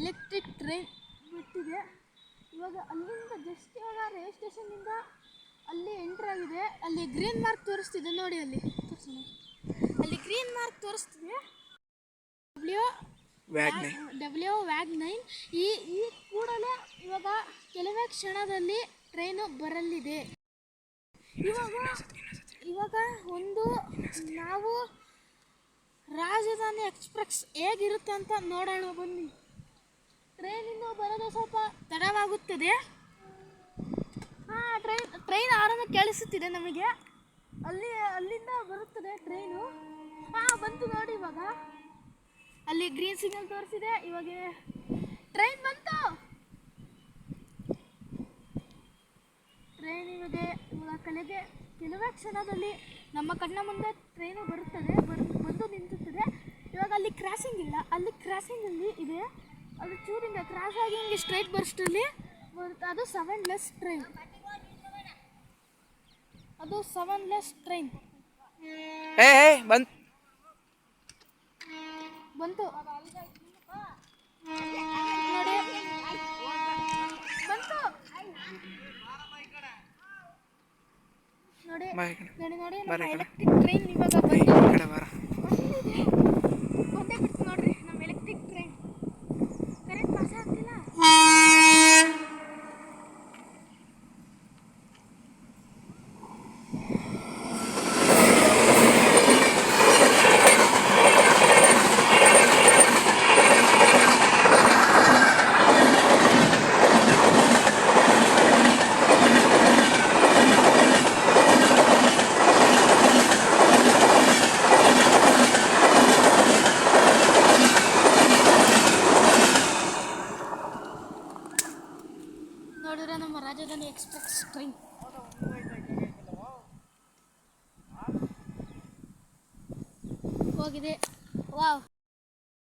Electric train ಬಿಟ್ಟಿದೆ. ಇವಾಗ ಅಲ್ಲಿಂದ ಜಸ್ಟ್ ಇವಾಗ ರೈಲ್ವೆ ಸ್ಟೇಷನ್ನಿಂದ ಅಲ್ಲಿ ಎಂಟ್ರ್ ಆಗಿದೆ. ಅಲ್ಲಿ ಗ್ರೀನ್ ಮಾರ್ಕ್ ತೋರಿಸ್ತಿದೆ ನೋಡಿ, ಅಲ್ಲಿ ಗ್ರೀನ್ ಮಾರ್ಕ್ ತೋರಿಸ್ತಿದೆ. WAG 9. ಈ ಕೂಡಲೇ ಇವಾಗ ಕೆಲವೇ ಕ್ಷಣದಲ್ಲಿ ಟ್ರೈನು ಬರಲಿದೆ. ಇವಾಗ ಒಂದು ನಾವು ರಾಜಧಾನಿ ಎಕ್ಸ್ಪ್ರೆಸ್ ಹೇಗಿರುತ್ತೆ ಅಂತ ನೋಡೋಣ ಬನ್ನಿ. ಟ್ರೈನಿಂದ ಬರೋದು ಸ್ವಲ್ಪ ತಡವಾಗುತ್ತದೆ. ಟ್ರೈನ್ ಆರಂಭ ಕೇಳಿಸುತ್ತಿದೆ ನಮಗೆ. ಅಲ್ಲಿಂದ ಬರುತ್ತದೆ ಟ್ರೈನು. ಬಂತು ನೋಡಿ ಇವಾಗ. ಅಲ್ಲಿ ಗ್ರೀನ್ ಸಿಗ್ನಲ್ ತೋರಿಸಿದೆ. ಇವಾಗ ಟ್ರೈನ್ ಬಂತು. ಟ್ರೈನ್ ಇವಾಗ ಕೆಲವೇ ಕ್ಷಣದಲ್ಲಿ ನಮ್ಮ ಕಣ್ಣ ಮುಂದೆ ಟ್ರೈನು ಬರುತ್ತದೆ, ಬಂದು ನಿಂತುತ್ತದೆ. ಇವಾಗ ಅಲ್ಲಿ ಕ್ರಾಸಿಂಗ್ ಇಲ್ಲ, ಅಲ್ಲಿ ಕ್ರಾಸಿಂಗಲ್ಲಿ ಇದೆ. ಅದು ಚೂರಿಂದ ಕ್ರಾಸ್ ಆಗಿ ಹಿಂಗೆ ಸ್ಟ್ರೈಟ್ ಬರ್ಸ್ಟಲ್ಲಿ ಬರುತ್ತೆ. ಅದು 7 ಟ್ರೈನ್. ಅದು 7 ಟ್ರೈನ್ ಬಂತು. ನೋಡಿ, ಬಂತು ನೋಡಿ. ನಮ್ಮ ಎಲೆಕ್ಟ್ರಿಕ್ ಟ್ರೈನ್ ಇವಾಗ ಬಂದೇ ಬಿಡ್ತು ನೋಡ್ರಿ. ನಮ್ಮ ಎಲೆಕ್ಟ್ರಿಕ್ ಟ್ರೈನ್ ಕರೆಕ್ಟ್ ಪಾಸ್ ಆಗ್ತಿಲ್ಲ. ನೋಡಿದ್ರೆ ನಮ್ಮ ರಾಜಧಾನಿ ಎಕ್ಸ್ಪ್ರೆಸ್ ಟ್ರೈನ್ ಹೋಗಿದೆ. ವಾವ್.